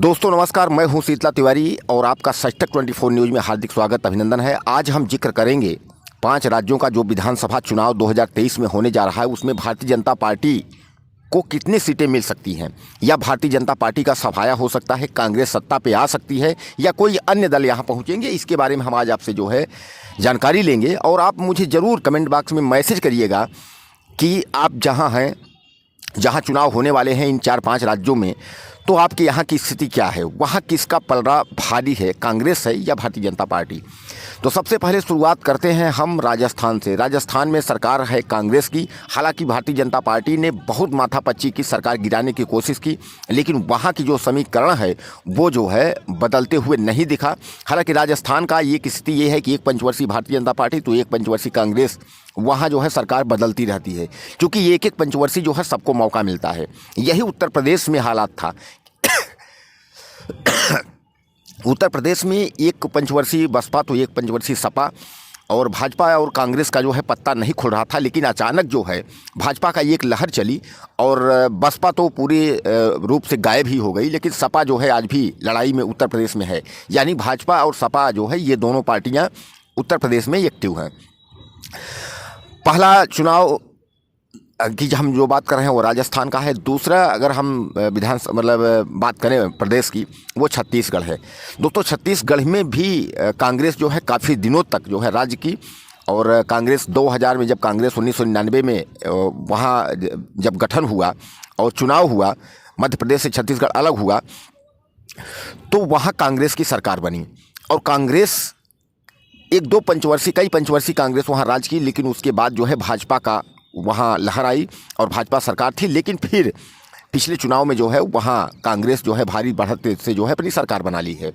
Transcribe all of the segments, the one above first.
दोस्तों नमस्कार, मैं हूं शीतला तिवारी और आपका सच तक 24 न्यूज़ में हार्दिक स्वागत अभिनंदन है। आज हम जिक्र करेंगे 5 राज्यों का जो विधानसभा चुनाव 2023 में होने जा रहा है, उसमें भारतीय जनता पार्टी को कितनी सीटें मिल सकती हैं, या भारतीय जनता पार्टी का सफाया हो सकता है, कांग्रेस सत्ता पे आ सकती है, या कोई अन्य दल यहाँ पहुँचेंगे। इसके बारे में हम आज आपसे जो है जानकारी लेंगे। और आप मुझे ज़रूर कमेंट बॉक्स में मैसेज करिएगा कि आप जहाँ हैं, जहाँ चुनाव होने वाले हैं इन 4-5 राज्यों में, तो आपके यहाँ की स्थिति क्या है, वहाँ किसका पलड़ा भारी है, कांग्रेस है या भारतीय जनता पार्टी। तो सबसे पहले शुरुआत करते हैं हम राजस्थान से। राजस्थान में सरकार है कांग्रेस की। हालांकि भारतीय जनता पार्टी ने बहुत माथापच्ची की, सरकार गिराने की कोशिश की, लेकिन वहाँ की जो समीकरण है वो जो है बदलते हुए नहीं दिखा। हालांकि राजस्थान का ये स्थिति ये है कि एक पंचवर्षीय भारतीय जनता पार्टी तो एक पंचवर्षीय कांग्रेस, वहाँ जो है सरकार बदलती रहती है, क्योंकि एक एक पंचवर्षीय जो है सबको मौका मिलता है। यही उत्तर प्रदेश में हालात था। उत्तर प्रदेश में एक पंचवर्षीय बसपा तो एक पंचवर्षीय सपा, और भाजपा और कांग्रेस का जो है पत्ता नहीं खुल रहा था। लेकिन अचानक जो है भाजपा का एक लहर चली और बसपा तो पूरे रूप से गायब ही हो गई, लेकिन सपा जो है आज भी लड़ाई में उत्तर प्रदेश में है। यानी भाजपा और सपा जो है ये दोनों पार्टियां उत्तर प्रदेश में एक्टिव हैं। पहला चुनाव की हम जो बात कर रहे हैं वो राजस्थान का है। दूसरा अगर हम बात करें प्रदेश की, वो छत्तीसगढ़ है। दोस्तों छत्तीसगढ़ में भी कांग्रेस जो है काफ़ी दिनों तक जो है राज्य की, और कांग्रेस 2000 में, जब कांग्रेस 1999 में वहाँ जब गठन हुआ और चुनाव हुआ, मध्य प्रदेश से छत्तीसगढ़ अलग हुआ, तो वहाँ कांग्रेस की सरकार बनी। और कांग्रेस कई पंचवर्षीय कांग्रेस वहाँ राज की, लेकिन उसके बाद जो है भाजपा का वहाँ लहर आई और भाजपा सरकार थी। लेकिन फिर पिछले चुनाव में जो है वहाँ कांग्रेस जो है भारी बढ़त से जो है अपनी सरकार बना ली है।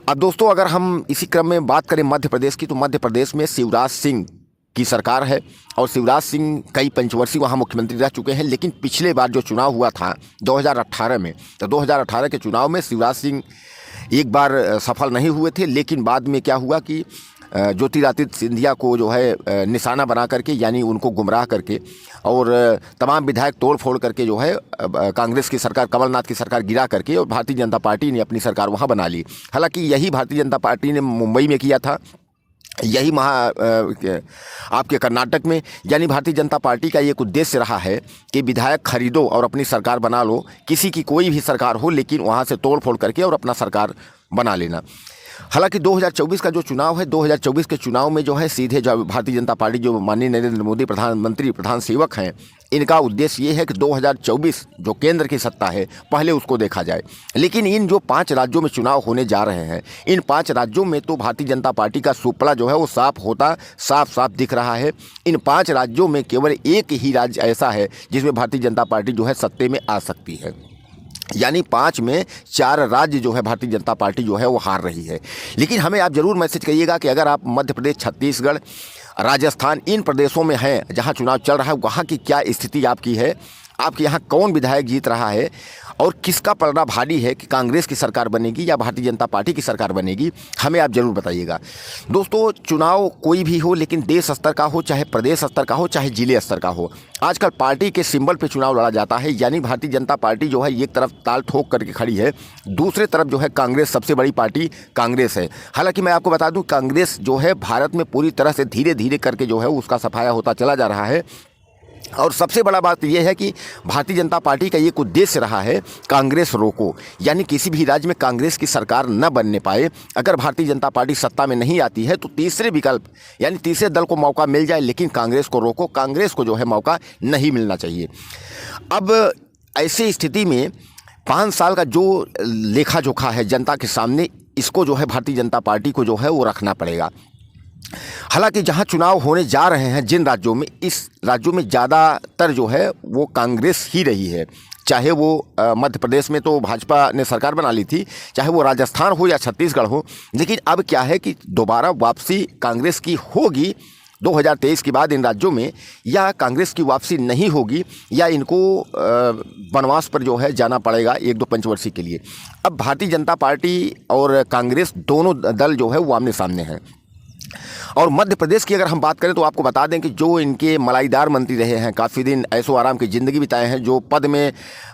अब दोस्तों अगर हम इसी क्रम में बात करें मध्य प्रदेश की, तो मध्य प्रदेश में शिवराज सिंह की सरकार है, और शिवराज सिंह कई पंचवर्षीय वहाँ मुख्यमंत्री रह चुके हैं। लेकिन पिछले बार जो चुनाव हुआ था 2018 में, तो 2018 के चुनाव में शिवराज सिंह एक बार सफल नहीं हुए थे। लेकिन बाद में क्या हुआ कि ज्योतिरादित्य सिंधिया को जो है निशाना बना करके, यानी उनको गुमराह करके, और तमाम विधायक तोड़ फोड़ करके जो है कांग्रेस की सरकार, कमलनाथ की सरकार गिरा करके, और भारतीय जनता पार्टी ने अपनी सरकार वहाँ बना ली। हालांकि यही भारतीय जनता पार्टी ने मुंबई में किया था, यही आपके कर्नाटक में। यानी भारतीय जनता पार्टी का एक उद्देश्य रहा है कि विधायक खरीदो और अपनी सरकार बना लो, किसी की कोई भी सरकार हो, लेकिन वहाँ से तोड़ फोड़ करके और अपना सरकार बना लेना। हालांकि 2024 का जो चुनाव है, 2024 के चुनाव में जो है सीधे जो भारतीय जनता पार्टी, जो माननीय नरेंद्र मोदी प्रधानमंत्री, प्रधान सेवक हैं, इनका उद्देश्य ये है कि 2024 जो केंद्र की सत्ता है पहले उसको देखा जाए। लेकिन इन जो 5 राज्यों में चुनाव होने जा रहे हैं, इन 5 राज्यों में तो भारतीय जनता पार्टी का सुपड़ा जो है वो साफ साफ दिख रहा है। इन 5 राज्यों में केवल एक ही राज्य ऐसा है जिसमें भारतीय जनता पार्टी जो है सत्ते में आ सकती है। यानी 5 में 4 राज्य जो है भारतीय जनता पार्टी जो है वो हार रही है। लेकिन हमें आप ज़रूर मैसेज करिएगा कि अगर आप मध्य प्रदेश, छत्तीसगढ़, राजस्थान, इन प्रदेशों में हैं जहां चुनाव चल रहा है, वहां की क्या स्थिति आपकी है, आपके यहाँ कौन विधायक जीत रहा है, और किसका पलड़ा भारी है कि कांग्रेस की सरकार बनेगी या भारतीय जनता पार्टी की सरकार बनेगी, हमें आप ज़रूर बताइएगा। दोस्तों चुनाव कोई भी हो, लेकिन देश स्तर का हो, चाहे प्रदेश स्तर का हो, चाहे जिले स्तर का हो, आजकल पार्टी के सिंबल पे चुनाव लड़ा जाता है। यानी भारतीय जनता पार्टी जो है एक तरफ ताल ठोक करके खड़ी है, दूसरे तरफ जो है कांग्रेस, सबसे बड़ी पार्टी कांग्रेस है। हालांकि मैं आपको बता दूं, कांग्रेस जो है भारत में पूरी तरह से धीरे धीरे करके जो है उसका सफाया होता चला जा रहा है। और सबसे बड़ा बात यह है कि भारतीय जनता पार्टी का एक उद्देश्य रहा है कांग्रेस रोको, यानी किसी भी राज्य में कांग्रेस की सरकार न बनने पाए। अगर भारतीय जनता पार्टी सत्ता में नहीं आती है तो तीसरे विकल्प, यानी तीसरे दल को मौका मिल जाए, लेकिन कांग्रेस को रोको, कांग्रेस को जो है मौका नहीं मिलना चाहिए। अब ऐसी स्थिति में 5 साल का जो लेखा जोखा है जनता के सामने, इसको जो है भारतीय जनता पार्टी को जो है वो रखना पड़ेगा। हालांकि जहां चुनाव होने जा रहे हैं जिन राज्यों में, इस राज्यों में ज़्यादातर जो है वो कांग्रेस ही रही है। चाहे वो मध्य प्रदेश में तो भाजपा ने सरकार बना ली थी, चाहे वो राजस्थान हो या छत्तीसगढ़ हो। लेकिन अब क्या है कि दोबारा वापसी कांग्रेस की होगी 2023 के बाद इन राज्यों में, या कांग्रेस की वापसी नहीं होगी, या इनको वनवास पर जो है जाना पड़ेगा 1-2 पंचवर्षीय के लिए। अब भारतीय जनता पार्टी और कांग्रेस दोनों दल जो है वो आमने सामने हैं। और मध्य प्रदेश की अगर हम बात करें तो आपको बता दें कि जो इनके मलाईदार मंत्री रहे हैं, काफ़ी दिन ऐशो आराम की ज़िंदगी बिताए हैं, जो पद में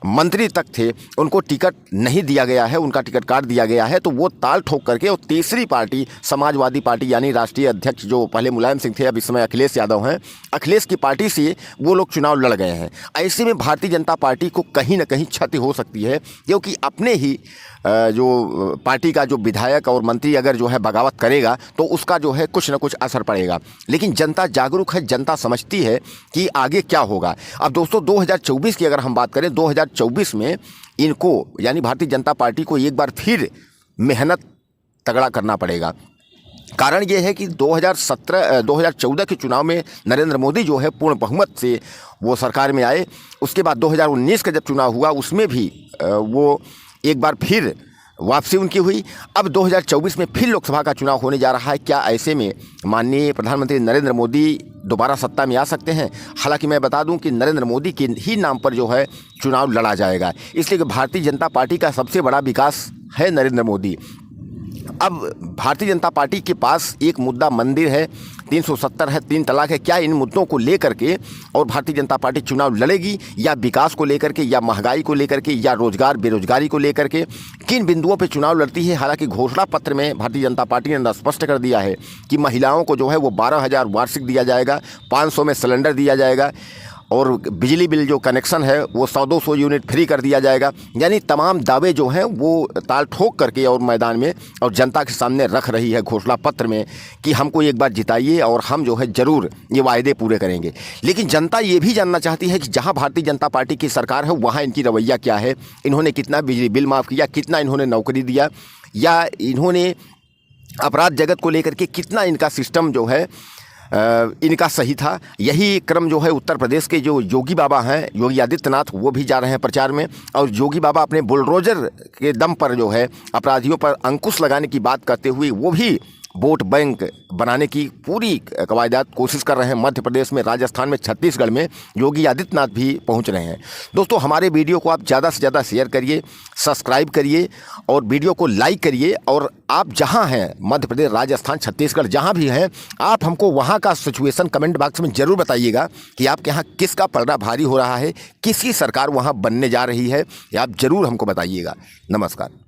मंत्री तक थे, उनको टिकट नहीं दिया गया है, उनका टिकट काट दिया गया है। तो वो ताल ठोक करके और तीसरी पार्टी समाजवादी पार्टी यानी राष्ट्रीय अध्यक्ष जो पहले मुलायम सिंह थे, अब इस समय अखिलेश यादव हैं, अखिलेश की पार्टी से वो लोग चुनाव लड़ गए हैं। ऐसे में भारतीय जनता पार्टी को कहीं ना कहीं क्षति हो सकती है, क्योंकि अपने ही जो पार्टी का जो विधायक और मंत्री अगर जो है बगावत करेगा तो उसका जो है कुछ ना कुछ असर पड़ेगा। लेकिन जनता जागरूक है, जनता समझती है कि आगे क्या होगा। अब दोस्तों 2024 की अगर हम बात करें, 2024 में इनको यानी भारतीय जनता पार्टी को एक बार फिर मेहनत तगड़ा करना पड़ेगा। कारण ये है कि 2014 के चुनाव में नरेंद्र मोदी जो है पूर्ण बहुमत से वो सरकार में आए। उसके बाद 2019 का जब चुनाव हुआ उसमें भी वो एक बार फिर वापसी उनकी हुई। अब 2024 में फिर लोकसभा का चुनाव होने जा रहा है। क्या ऐसे में माननीय प्रधानमंत्री नरेंद्र मोदी दोबारा सत्ता में आ सकते हैं? हालांकि मैं बता दूं कि नरेंद्र मोदी के ही नाम पर जो है चुनाव लड़ा जाएगा, इसलिए कि भारतीय जनता पार्टी का सबसे बड़ा विकास है नरेंद्र मोदी। अब भारतीय जनता पार्टी के पास एक मुद्दा मंदिर है, 370 है, 3 तलाक है। क्या इन मुद्दों को लेकर के और भारतीय जनता पार्टी चुनाव लड़ेगी, या विकास को लेकर के, या महंगाई को लेकर के, या रोजगार बेरोजगारी को लेकर के, किन बिंदुओं पे चुनाव लड़ती है? हालांकि घोषणा पत्र में भारतीय जनता पार्टी ने स्पष्ट कर दिया है कि महिलाओं को जो है वो 12,000 वार्षिक दिया जाएगा, 500 में सिलेंडर दिया जाएगा, और बिजली बिल जो कनेक्शन है वो 100-200 यूनिट फ्री कर दिया जाएगा। यानी तमाम दावे जो हैं वो ताल ठोक करके और मैदान में और जनता के सामने रख रही है घोषणा पत्र में कि हमको एक बार जिताइए और हम जो है ज़रूर ये वायदे पूरे करेंगे। लेकिन जनता ये भी जानना चाहती है कि जहां भारतीय जनता पार्टी की सरकार है वहां इनकी रवैया क्या है, इन्होंने कितना बिजली बिल माफ़ किया, कितना इन्होंने नौकरी दिया, या इन्होंने अपराध जगत को लेकर के कितना इनका सिस्टम जो है इनका सही था। यही क्रम जो है उत्तर प्रदेश के जो योगी बाबा हैं, योगी आदित्यनाथ, वो भी जा रहे हैं प्रचार में, और योगी बाबा अपने बुलडोजर के दम पर जो है अपराधियों पर अंकुश लगाने की बात करते हुए वो भी वोट बैंक बनाने की पूरी कवायदात कोशिश कर रहे हैं। मध्य प्रदेश में, राजस्थान में, छत्तीसगढ़ में योगी आदित्यनाथ भी पहुंच रहे हैं। दोस्तों हमारे वीडियो को आप ज़्यादा से ज़्यादा शेयर करिए, सब्सक्राइब करिए और वीडियो को लाइक करिए। और आप जहां हैं, मध्य प्रदेश, राजस्थान, छत्तीसगढ़ जहां भी हैं, आप हमको वहां का सिचुएशन कमेंट बॉक्स में ज़रूर बताइएगा कि आपके यहाँ किसका पलड़ा भारी हो रहा है, किसकी सरकार वहाँ बनने जा रही है, आप ज़रूर हमको बताइएगा। नमस्कार।